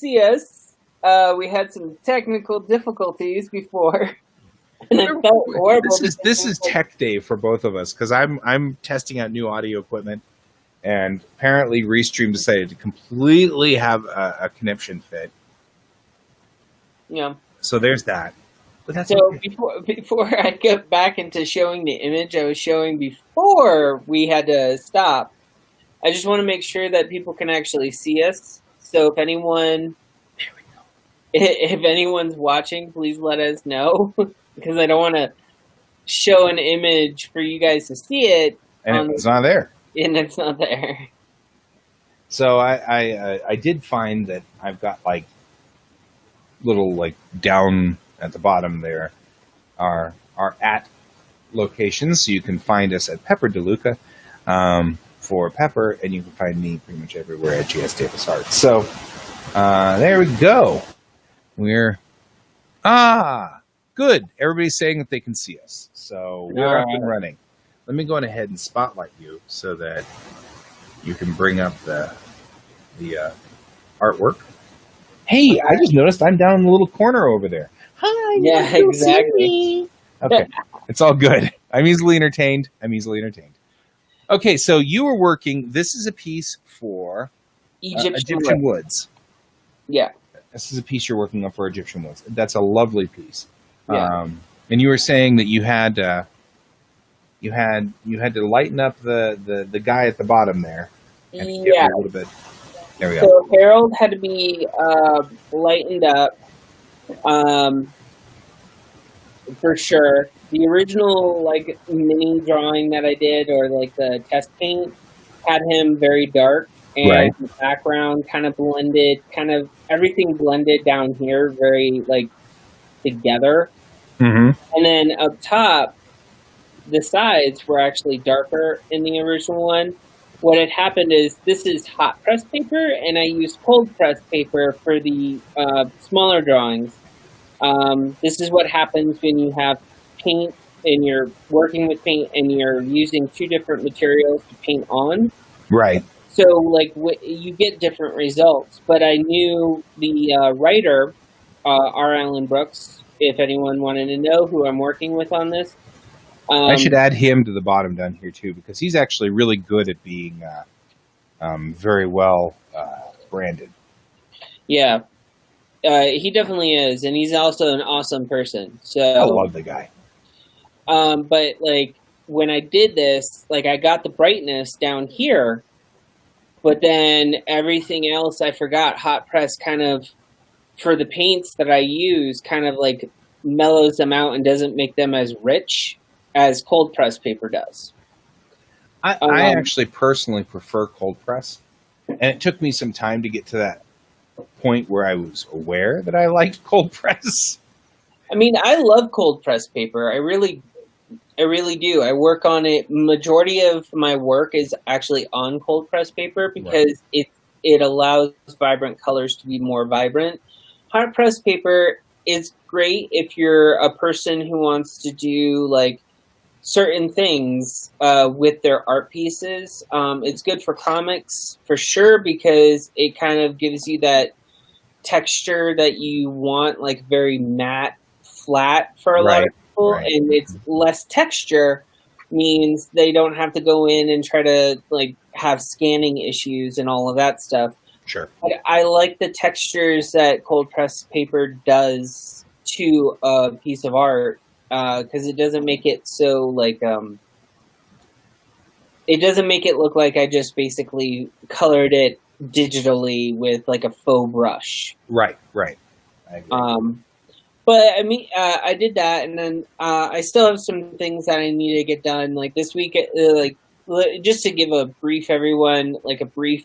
see us. We had some technical difficulties before, and it felt horrible. This is tech day for both of us because I'm testing out new audio equipment, and apparently Restream decided to completely have a conniption fit. Yeah. So there's that. But that's so okay. before I get back into showing the image I was showing before we had to stop, I just want to make sure that people can actually see us. So if anyone's watching, please let us know because I don't want to show an image for you guys to see it. And it's not there. And it's not there. So I did find that I've got like little like down at the bottom there are at locations. So you can find us at Pepper DeLuca for Pepper, and you can find me pretty much everywhere at GS Davis Art. So there we go. We're good. Everybody's saying that they can see us. So we're up and running. Let me go on ahead and spotlight you so that you can bring up the artwork. Hey, I just noticed I'm down in the little corner over there. Hi. Yeah, exactly. Okay, it's all good. I'm easily entertained. Okay, so you were working. This is a piece for Egyptian Woods. Yeah. This is a piece you're working on for Egyptian Woods. That's a lovely piece. Yeah. And you were saying that you had to lighten up the guy at the bottom there. And yeah. A little bit. There we go. So Harold had to be lightened up, for sure. The original like mini drawing that I did, or like the test paint, had him very dark, and the background kind of blended, everything blended down here, very like together. Mm-hmm. And then up top, the sides were actually darker in the original one. What had happened is this is hot press paper, and I used cold press paper for the smaller drawings. This is what happens when you have paint and you're working with paint and you're using two different materials to paint on. Right. So, like, you get different results. But I knew the writer, R. Allen Brooks, if anyone wanted to know who I'm working with on this. I should add him to the bottom down here, too, because he's actually really good at being very well branded. Yeah. He definitely is, and he's also an awesome person. So I love the guy. But, like, when I did this, like, I got the brightness down here, but then everything else I forgot. Hot press kind of, for the paints that I use, kind of, like, mellows them out and doesn't make them as rich as cold press paper does. I actually personally prefer cold press, and it took me some time to get to that point where I was aware that I liked cold press. I mean, I love cold press paper. I really do. I work on it. Majority of my work is actually on cold press paper because it allows vibrant colors to be more vibrant. Hot press paper is great if you're a person who wants to do like certain things with their art pieces. It's good for comics for sure because it kind of gives you that texture that you want, like very matte, flat for a lot of people, and it's less texture means they don't have to go in and try to like have scanning issues and all of that stuff. Sure. I like the textures that cold press paper does to a piece of art because it doesn't make it so like it doesn't make it look like I just basically colored it digitally with like a faux brush. Right. I agree. But I mean, I did that, and then I still have some things that I need to get done. Like this week, like just to give a brief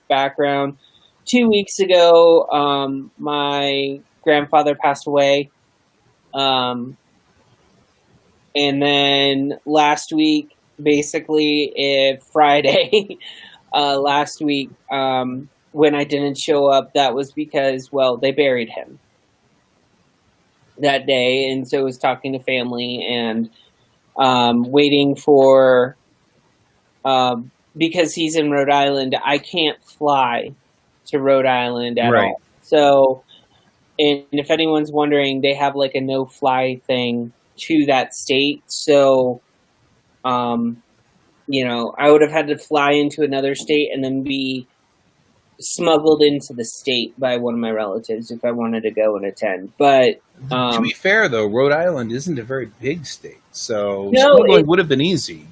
background. 2 weeks ago, my grandfather passed away, and then last week, basically, Friday, last week, when I didn't show up, that was because, well, they buried him that day, and so I was talking to family and waiting for, because he's in Rhode Island, I can't fly to Rhode Island at all. So And if anyone's wondering, they have like a no-fly thing to that state. So, you know, I would have had to fly into another state and then be smuggled into the state by one of my relatives if I wanted to go and attend. But to be fair, though, Rhode Island isn't a very big state, so no, smuggling would have been easy.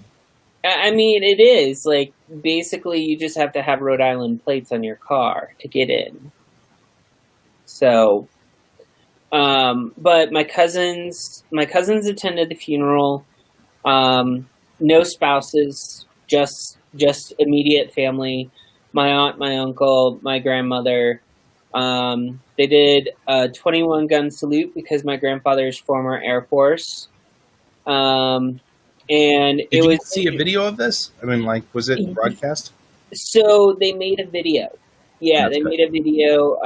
I mean, it is like basically you just have to have Rhode Island plates on your car to get in. So, but my cousins attended the funeral. No spouses, just immediate family. My aunt, my uncle, my grandmother. They did a 21 gun salute because my grandfather's former Air Force. And Did you see a video of this? I mean, like, was it broadcast? So they made a video. Yeah, That's they good. made a video.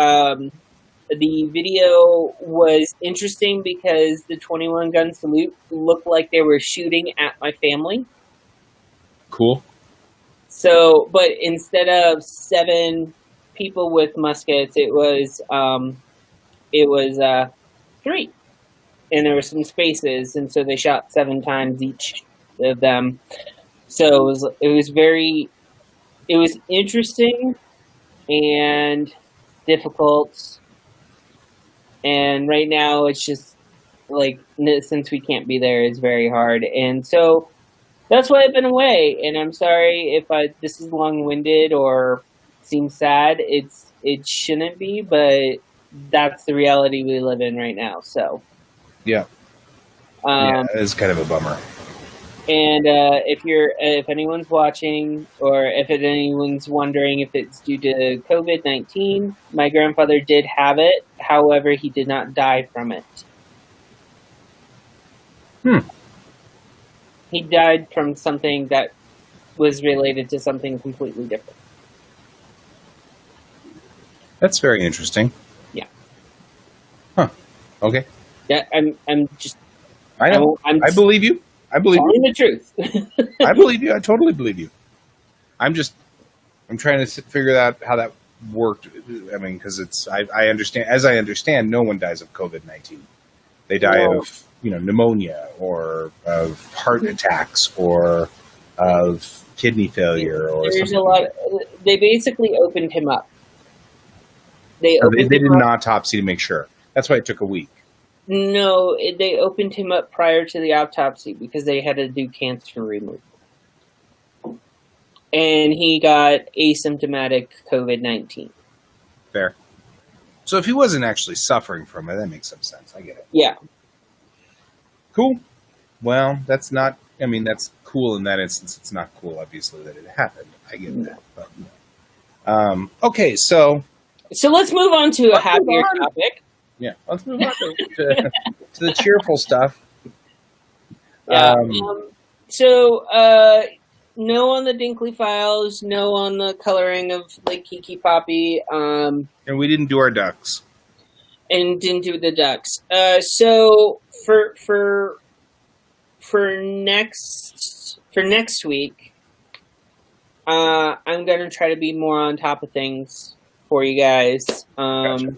The video was interesting because the 21 gun salute looked like they were shooting at my family. Cool. So, but instead of 7 people with muskets, it was 3, and there were some spaces, and so they shot 7 times each of them. So it was interesting and difficult. And right now, it's just like since we can't be there, it's very hard, and so that's why I've been away. And I'm sorry if this is long-winded or seems sad. It shouldn't be, but that's the reality we live in right now. So Yeah. Yeah, it's kind of a bummer. And if anyone's watching, or if anyone's wondering if it's due to COVID-19, my grandfather did have it. However, he did not die from it. He died from something that was related to something completely different. That's very interesting. Yeah. Huh. Okay. Yeah, I'm just. I know. I believe you. I believe telling the truth. I believe you. I totally believe you. I'm trying to figure out how that worked. I mean, because I understand, as I understand, no one dies of COVID-19. They die of, pneumonia or of heart attacks or of kidney failure or There's something. a lot. They basically opened him up. They did an autopsy to make sure. That's why it took a week. No, they opened him up prior to the autopsy because they had to do cancer removal. And he got asymptomatic COVID-19. Fair. So if he wasn't actually suffering from it, that makes some sense. I get it. Yeah. Cool. Well, that's cool in that instance. It's not cool, obviously, that it happened. I get that. But, okay, so let's move on to a happier topic. Yeah, let's move on to the cheerful stuff. Yeah. No on the Dinkley Files, no on the coloring of Lake Kiki Poppy. And we didn't do our ducks. And didn't do the ducks. So for next week, I'm gonna try to be more on top of things for you guys. Gotcha.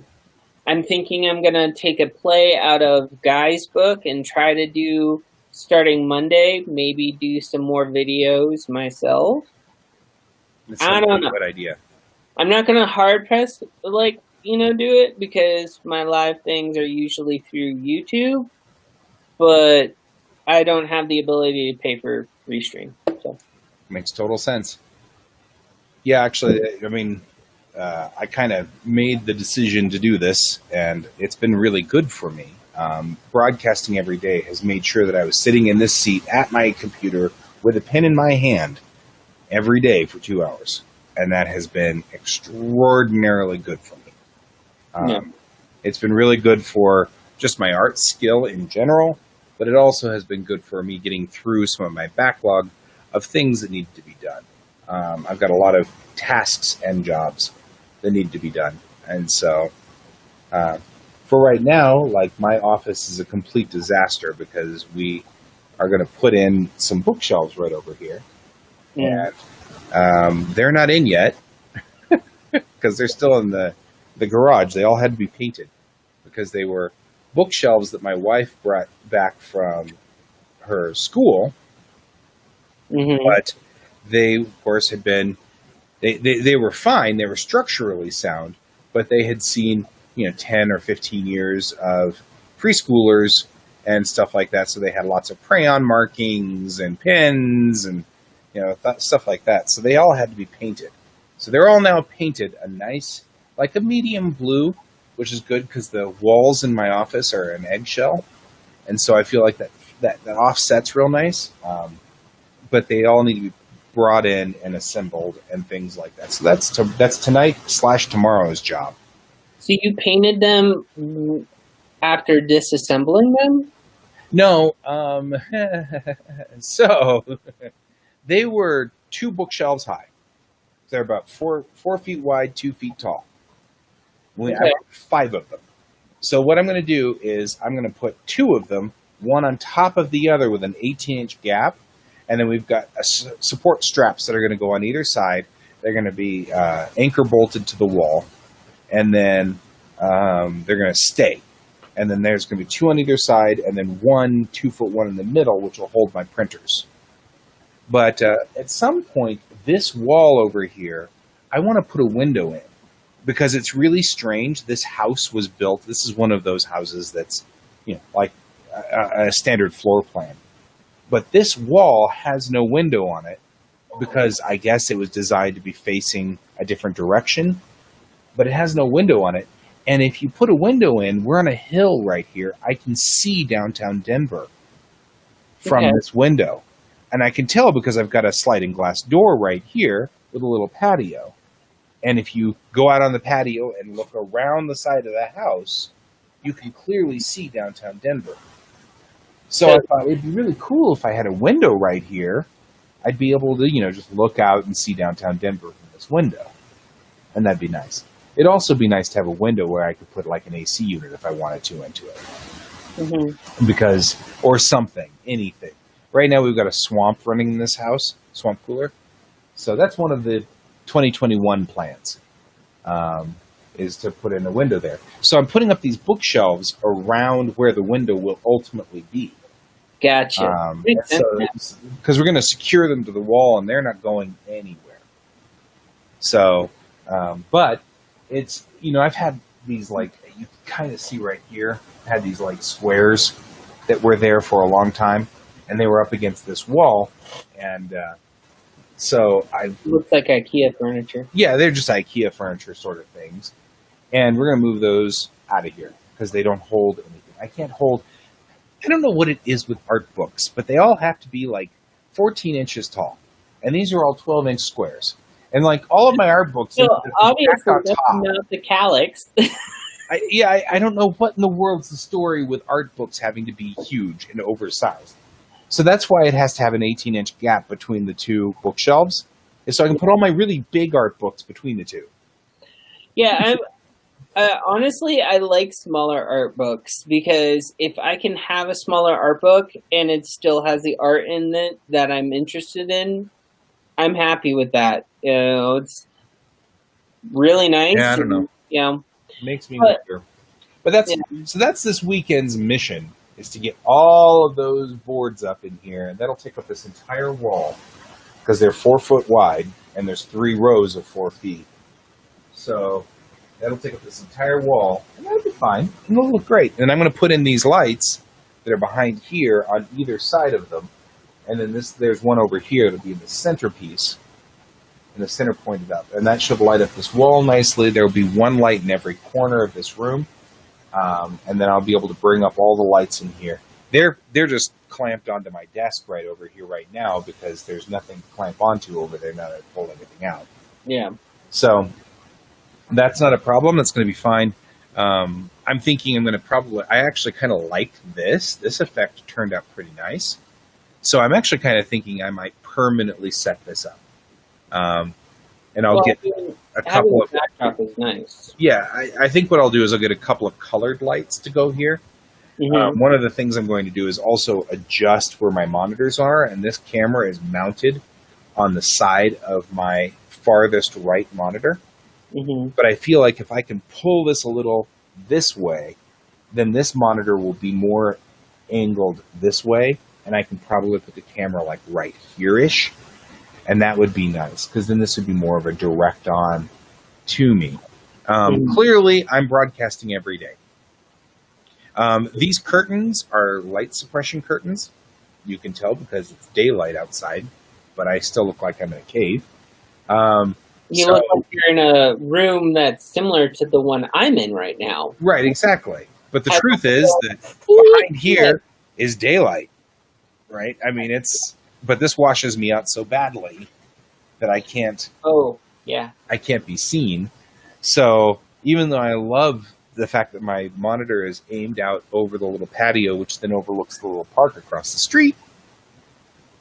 I'm thinking I'm going to take a play out of Guy's book and try to do, starting Monday, maybe do some more videos myself. I don't know. Good idea. I'm not going to hard press, do it because my live things are usually through YouTube, but I don't have the ability to pay for restream. So. Makes total sense. Yeah, actually, I mean, I kind of made the decision to do this, and it's been really good for me. Broadcasting every day has made sure that I was sitting in this seat at my computer with a pen in my hand every day for 2 hours, and that has been extraordinarily good for me. It's been really good for just my art skill in general, but it also has been good for me getting through some of my backlog of things that need to be done. I've got a lot of tasks and jobs that need to be done. And so for right now, like, my office is a complete disaster because we are going to put in some bookshelves right over here. Yeah. And they're not in yet because they're still in the garage. They all had to be painted. because they were bookshelves that my wife brought back from her school, but they, of course, had been, they were fine. They were structurally sound, but they had seen, 10 or 15 years of preschoolers and stuff like that. So they had lots of crayon markings and pens and, stuff like that. So they all had to be painted. So they're all now painted a nice, like a medium blue, which is good because the walls in my office are an eggshell. And so I feel like that offset's real nice. But they all need to be brought in and assembled and things like that. So that's tonight/tomorrow's job. So you painted them after disassembling them? No. So they were 2 bookshelves high. They're about 4 feet wide, 2 feet tall. We have 5 of them. So what I'm going to do is I'm going to put 2 of them, one on top of the other with an 18-inch gap. And then we've got support straps that are going to go on either side. They're going to be anchor bolted to the wall. And then they're going to stay. And then there's going to be 2 on either side, and then 1 2-foot one in the middle, which will hold my printers. But at some point, this wall over here, I want to put a window in. Because it's really strange. This house was built. This is one of those houses that's, like a standard floor plan. But this wall has no window on it because I guess it was designed to be facing a different direction. But it has no window on it. And if you put a window in, we're on a hill right here. I can see downtown Denver from this window. And I can tell because I've got a sliding glass door right here with a little patio. And if you go out on the patio and look around the side of the house, you can clearly see downtown Denver. So I thought it'd be really cool if I had a window right here. I'd be able to, just look out and see downtown Denver from this window. And that'd be nice. It'd also be nice to have a window where I could put like an AC unit if I wanted to into it. Because, or something, anything. Right now we've got a swamp running in this house, swamp cooler. So that's one of the 2021 plans, is to put in a window there. So I'm putting up these bookshelves around where the window will ultimately be. Gotcha. Because we're going to secure them to the wall, and they're not going anywhere. So, but it's, I've had these, like, you can kind of see right here, I had these, like, squares that were there for a long time, and they were up against this wall, and so looks like IKEA furniture. Yeah, they're just IKEA furniture sort of things. And we're going to move those out of here because they don't hold anything. I don't know what it is with art books, but they all have to be like 14 inches tall. And these are all 12-inch squares. And like all of my art books... So obviously that's not the calyx. I don't know what in the world's the story with art books having to be huge and oversized. So that's why it has to have an 18-inch gap between the 2 bookshelves, is so I can put all my really big art books between the 2. Yeah, honestly, I like smaller art books because if I can have a smaller art book and it still has the art in it that I'm interested in, I'm happy with that. It's really nice. Yeah, I don't know. Yeah, makes me wonder. But that's this weekend's mission, is to get all of those boards up in here, and that'll take up this entire wall because they're 4 foot wide and there's 3 rows of 4 feet. So that'll take up this entire wall, and that'll be fine. And it'll look great. And I'm going to put in these lights that are behind here on either side of them. And then there's one over here that'll be in the centerpiece, and the center pointed up. And that should light up this wall nicely. There will be one light in every corner of this room. And then I'll be able to bring up all the lights in here. They're just clamped onto my desk right over here right now because there's nothing to clamp onto over there now that I pulled everything out. Yeah. So that's not a problem. That's going to be fine. I'm thinking I'm going to I actually kind of like this. This effect turned out pretty nice. So I'm actually kind of thinking I might permanently set this up. And I'll get a couple of... backdrop is nice. Yeah, I think what I'll do is I'll get a couple of colored lights to go here. One of the things I'm going to do is also adjust where my monitors are, and this camera is mounted on the side of my farthest right monitor. But I feel like if I can pull this a little this way, then this monitor will be more angled this way, and I can probably put the camera like right here-ish, and that would be nice, because then this would be more of a direct on to me. Clearly, I'm broadcasting every day. These curtains are light suppression curtains. You can tell because it's daylight outside, but I still look like I'm in a cave. You look like you're in a room that's similar to the one I'm in right now. Right, exactly. But the truth is that behind here is daylight, right? I mean, but this washes me out so badly that I can't. Oh, yeah. I can't be seen. So even though I love the fact that my monitor is aimed out over the little patio, which then overlooks the little park across the street,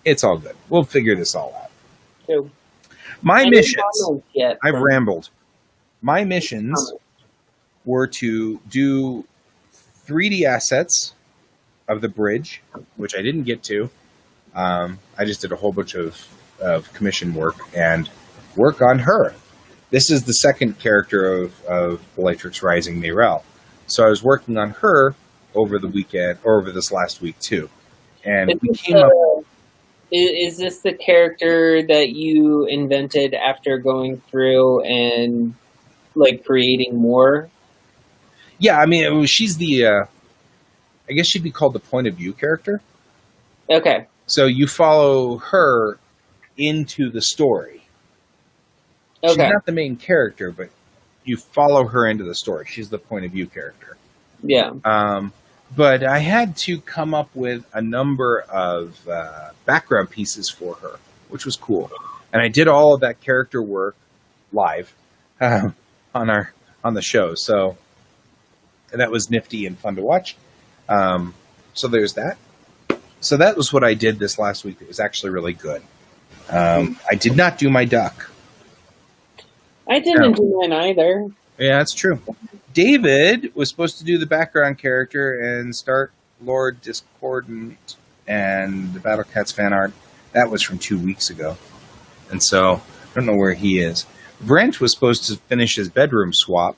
it's all good. We'll figure this all out. So, my missions, I've rambled. My missions were to do 3D assets of the bridge, which I didn't get to. I just did a whole bunch of commission work and work on her. This is the second character of Bellatrix Rising Mayrel. So I was working on her over the weekend, or over this last week too. And we came up. Is this the character that you invented after going through and like creating more? Yeah, I mean, she's the, I guess she'd be called the point of view character. Okay. So you follow her into the story. Okay. She's not the main character, but you follow her into the story. She's the point of view character. Yeah. But I had to come up with a number of background pieces for her, which was cool. And I did all of that character work live on the show. So that was nifty and fun to watch. So there's that. So that was what I did this last week. It was actually really good. I did not do my duck. I didn't do mine either. Yeah, that's true. David was supposed to do the background character and start Lord Discordant and the Battle Cats fan art. That was from 2 weeks ago. And so I don't know where he is. Brent was supposed to finish his bedroom swap,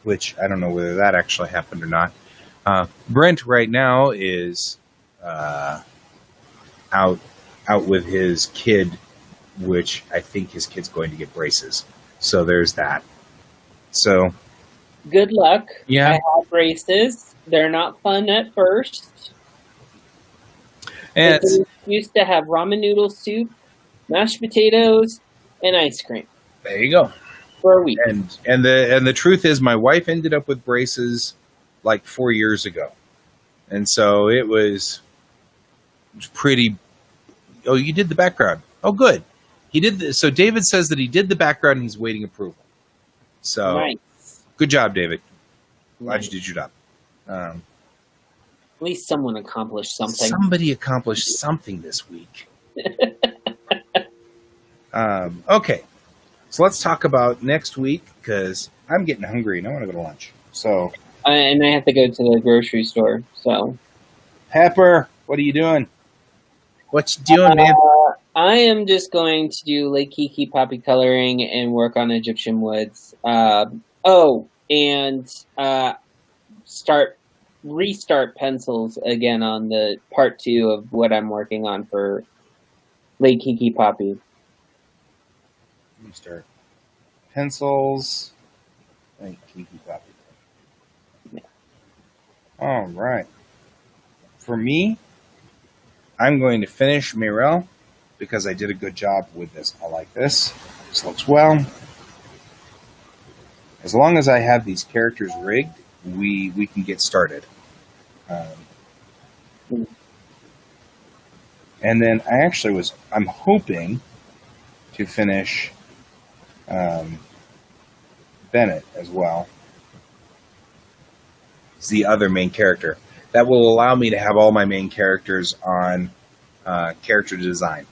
which I don't know whether that actually happened or not. Brent right now is out with his kid, which I think his kid's going to get braces. So there's that. So good luck. Yeah. I have braces. They're not fun at first. And used to have ramen noodle soup, mashed potatoes, and ice cream. There you go. For a week. And the truth is, my wife ended up with braces like 4 years ago, and so it was pretty. Oh, you did the background. Oh, good. He did. So David says that he did the background and he's waiting approval. So nice. Good job, David. Glad you did your job. At least someone accomplished something. Somebody accomplished something this week. Okay. So let's talk about next week, because I'm getting hungry and I want to go to lunch. So, and I have to go to the grocery store. So, Pepper, what are you doing? What you doing, man? I am just going to do Lake Kiki poppy coloring and work on Egyptian woods. Restart pencils again on the part 2 of what I'm working on for Lake Kiki poppy. Restart pencils. Lake Kiki poppy. Yeah. All right. For me, I'm going to finish Mayrel, because I did a good job with this. I like this. This looks well. As long as I have these characters rigged, we can get started. And then I'm hoping to finish Bennett as well. It's the other main character. That will allow me to have all my main characters on character design.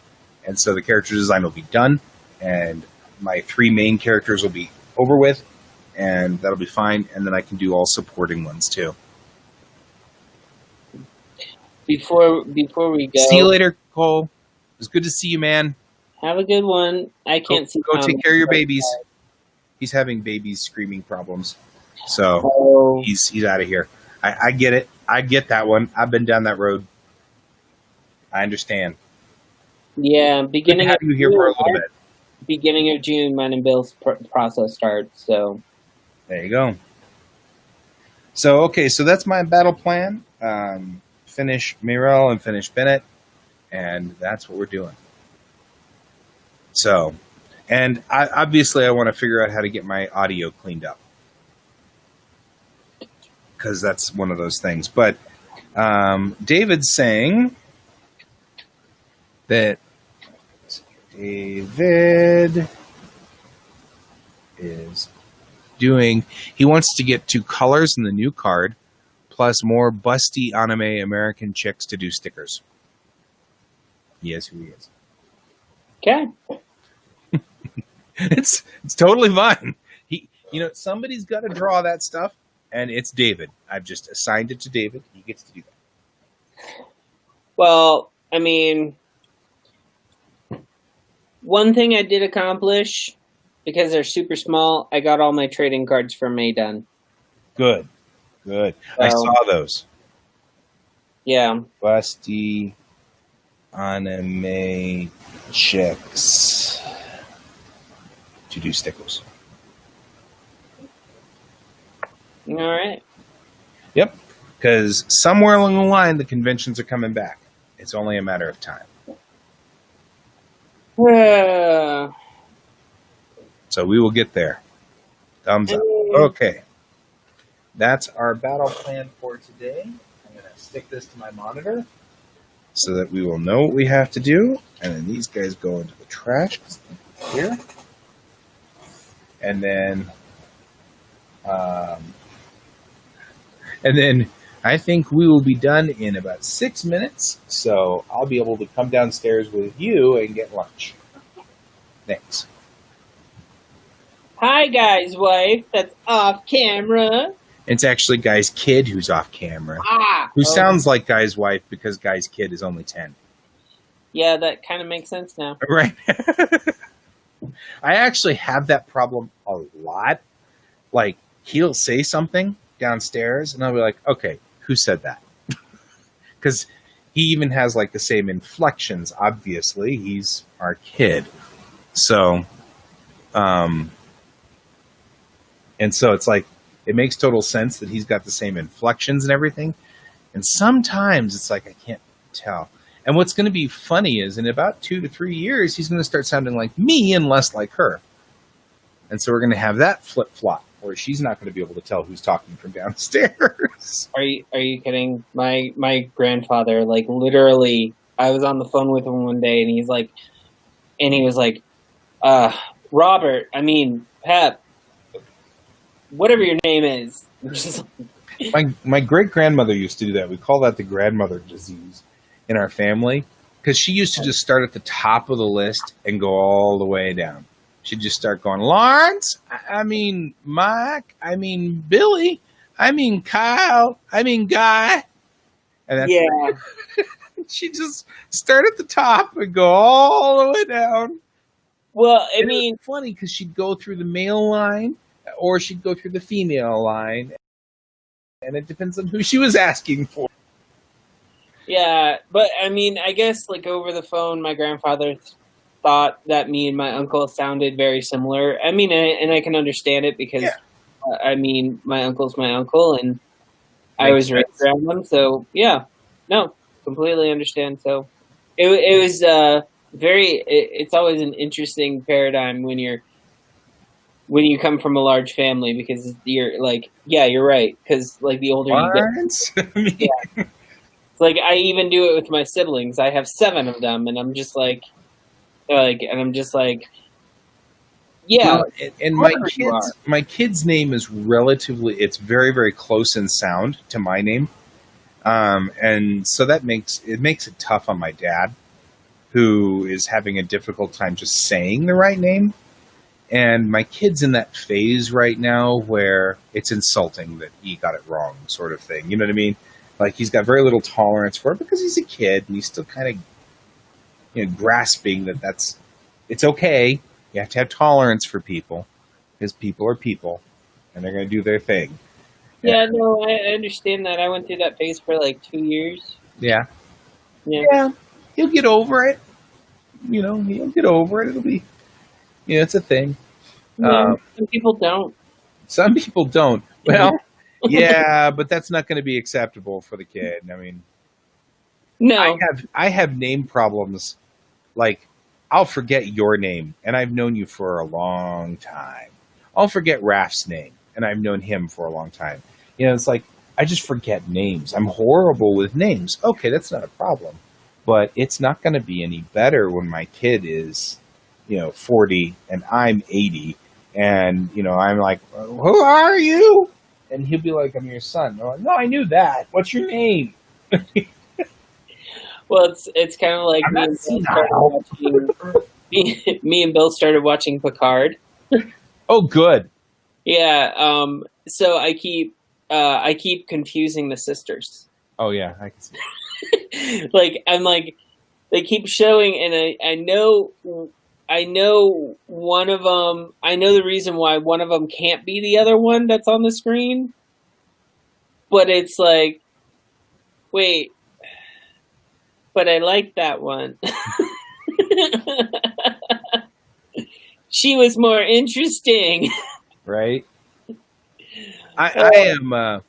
And so the character design will be done, and my 3 main characters will be over with, and that'll be fine. And then I can do all supporting ones too. Before we go, see you later, Cole. It was good to see you, man. Have a good one. I can't see. Go take care of your babies. He's having babies screaming problems. So Oh, he's out of here. I get it. I get that one. I've been down that road. I understand. yeah. Good to have you here for a little bit. Beginning of June, mine and Bill's process starts. So There you go. So, okay, so that's my battle plan. Finish Mirel and finish Bennett, and that's what we're doing. So, and obviously I want to figure out how to get my audio cleaned up, because that's one of those things. But David's saying that David is doing, he wants to get 2 colors in the new card, plus more busty anime American chicks to do stickers. He is who he is. okay. It's totally fine. Somebody's got to draw that stuff, and it's David. I've just assigned it to David. He gets to do that. Well, I mean, one thing I did accomplish, because they're super small, I got all my trading cards for May done. Good. I saw those. Yeah. Busty anime chicks to do stickers. All right. Yep. Because somewhere along the line, the conventions are coming back. It's only a matter of time. So we will get there. Thumbs up. Okay. That's our battle plan for today. I'm going to stick this to my monitor so that we will know what we have to do. And then these guys go into the trash here. And then I think we will be done in about 6 minutes. So I'll be able to come downstairs with you and get lunch. Thanks. Hi, Guy's wife. That's off camera. It's actually Guy's kid who's off camera. Who sounds like Guy's wife because Guy's kid is only 10. Yeah, that kind of makes sense now. Right. I actually have that problem a lot. Like, he'll say something downstairs, and I'll be like, okay, who said that? Because he even has, like, the same inflections, obviously. He's our kid. So, and so it's like, it makes total sense that he's got the same inflections and everything. And sometimes it's like, I can't tell. And what's going to be funny is in about 2 to 3 years, he's going to start sounding like me and less like her. And so we're going to have that flip-flop where she's not going to be able to tell who's talking from downstairs. Are you kidding? My grandfather, like, literally, I was on the phone with him one day, and he was like, Robert, Pep, whatever your name is. My great-grandmother used to do that. We call that the grandmother disease in our family, because she used to just start at the top of the list and go all the way down. She'd just start going, Lawrence, Mike, Billy, Kyle, Guy. And that's she'd just start at the top and go all the way down. Well, it's funny because she'd go through the male line or she'd go through the female line, and it depends on who she was asking for. Yeah, but I guess, like, over the phone, my grandfather thought that me and my uncle sounded very similar. And I can understand it because, my uncle's my uncle, and I was raised around them. So, yeah, no, completely understand. So, it was it's always an interesting paradigm when you come from a large family, because you're like, yeah, you're right. Because, like, the older you get, yeah. It's like, I even do it with my siblings. I have 7 of them, and I'm just like, yeah. Well, and my kid's name is it's very, very close in sound to my name. And so that makes it tough on my dad, who is having a difficult time just saying the right name. And my kid's in that phase right now where it's insulting that he got it wrong, sort of thing. You know what I mean? Like, he's got very little tolerance for it because he's a kid and he's still kind of, grasping it's okay. You have to have tolerance for people because people are people. and they're going to do their thing. Yeah, no, I understand that. I went through that phase for like 2 years. Yeah. Yeah. He'll get over it. He'll get over it. It'll be, it's a thing. Yeah, some people don't. Some people don't. Well, yeah, but that's not going to be acceptable for the kid. I mean, no, I have name problems. Like, I'll forget your name, and I've known you for a long time. I'll forget Raph's name, and I've known him for a long time. It's like, I just forget names. I'm horrible with names. Okay, that's not a problem. But it's not going to be any better when my kid is, 40 and I'm 80. And, I'm like, who are you? And he'll be like, I'm your son. I'm like, no, I knew that. What's your name? Well, it's kind of like me and Bill started watching Picard. Oh, good. Yeah. So I keep confusing the sisters. Oh yeah, I can see. I'm like, they keep showing, and I know one of them. I know the reason why one of them can't be the other one that's on the screen. But it's like, wait. But I like that one. She was more interesting. Right. I'm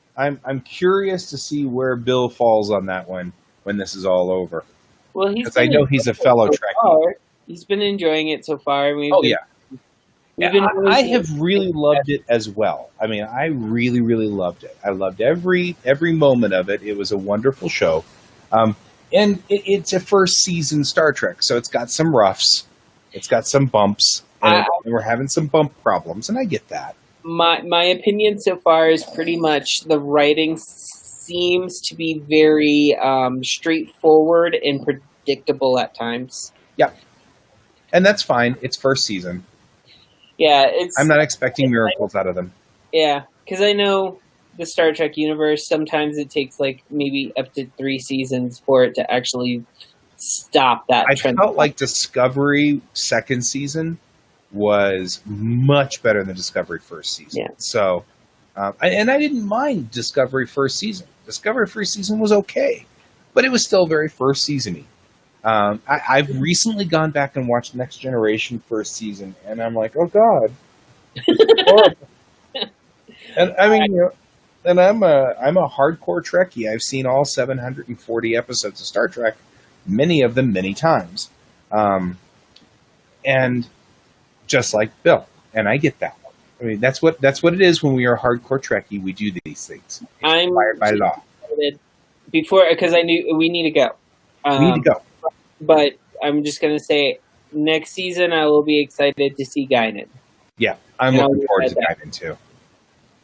curious to see where Bill falls on that one when this is all over. Well, because I know he's a fellow Trekkie. He's been enjoying it so far. I have really loved it as well. I mean, I really, really loved it. I loved every moment of it. It was a wonderful show. And it's a first season Star Trek, so it's got some roughs. It's got some bumps. And we're having some bump problems, and I get that. My opinion so far is pretty much the writing seems to be very straightforward and predictable at times. Yeah. And that's fine. It's first season. Yeah, I'm not expecting miracles out of them. Yeah, because I know the Star Trek universe, sometimes it takes like maybe up to 3 seasons for it to actually stop that trend. I felt like Discovery second season was much better than Discovery first season. Yeah. So, and I didn't mind Discovery first season. Discovery first season was okay, but it was still very first season-y. I've recently gone back and watched Next Generation first season, and I'm like, oh god, and I mean, and I'm a hardcore Trekkie. I've seen all 740 episodes of Star Trek, many of them many times, and just like Bill, and I get that. I mean, that's what it is when we are hardcore Trekkie. We do these things. I'm required by law. Before, because I knew we need to go. We need to go. But I'm just going to say, next season I will be excited to see Guinan. Yeah, I'm looking forward to Guinan too.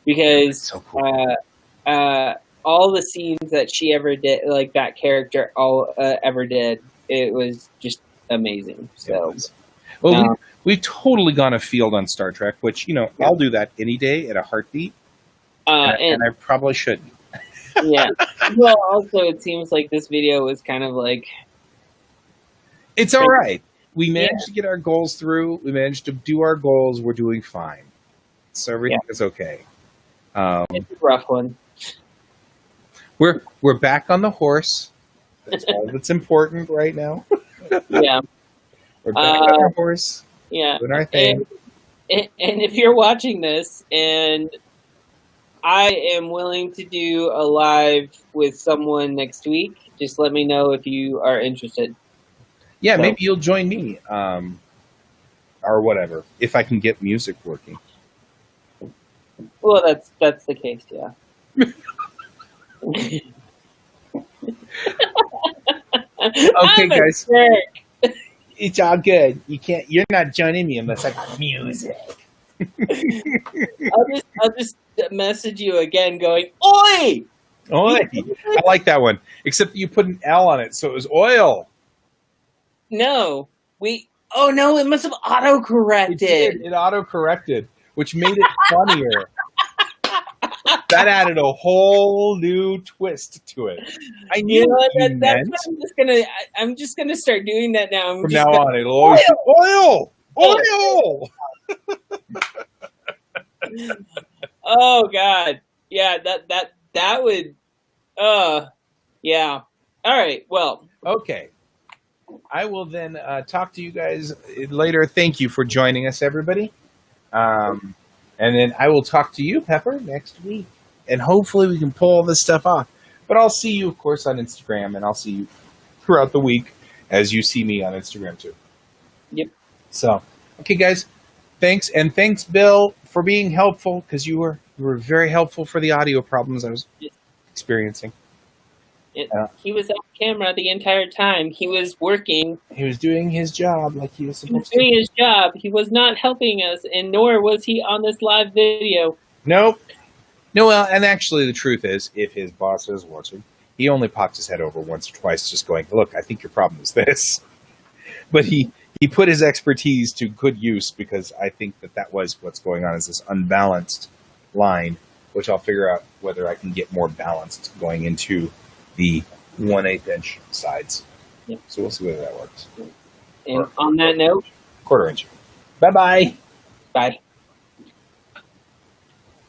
Because so cool. all the scenes that she ever did, like that character ever did, it was just amazing. So, well, we've totally gone afield on Star Trek, which, I'll do that any day at a heartbeat. And I probably shouldn't. Yeah. Well, also, it seems like this video was kind of like... It's all right. We managed to get our goals through. We managed to do our goals. We're doing fine. So everything is okay. It's a rough one. We're back on the horse. That's all that's important right now. Yeah. We're back on our horse. Yeah. Doing our thing. And if you're watching this and I am willing to do a live with someone next week, just let me know if you are interested. Yeah, maybe you'll join me, or whatever, if I can get music working. Well, that's the case, yeah. Okay, guys, it's all good. You're not joining me unless I got music. I'll just message you again, going, "Oi, oi!" I like that one, except you put an L on it, so it was oil. No, oh no, it must have auto-corrected. It auto-corrected, which made it funnier. That added a whole new twist to it. I knew I'm just gonna start doing that now. From now on, it'll always be oil. Oh God. Yeah, that would yeah. All right. Well, Okay. I will then talk to you guys later. Thank you for joining us, everybody. And then I will talk to you, Pepper, next week. And hopefully we can pull all this stuff off. But I'll see you, of course, on Instagram, and I'll see you throughout the week as you see me on Instagram, too. yep. So, okay, guys. Thanks. And thanks, Bill, for being helpful, because you were very helpful for the audio problems I was experiencing. He was off camera the entire time. He was working. He was doing his job like he was supposed to. Doing his job. He was not helping us, and nor was he on this live video. Nope. No, well, and actually the truth is, if his boss is watching, he only popped his head over once or twice just going, look, I think your problem is this. But he put his expertise to good use, because I think that was what's going on, is this unbalanced line, which I'll figure out whether I can get more balanced going into the 1/8 inch sides. Yep. So we'll see whether that works. And on that note, 1/4 inch. Bye-bye. bye.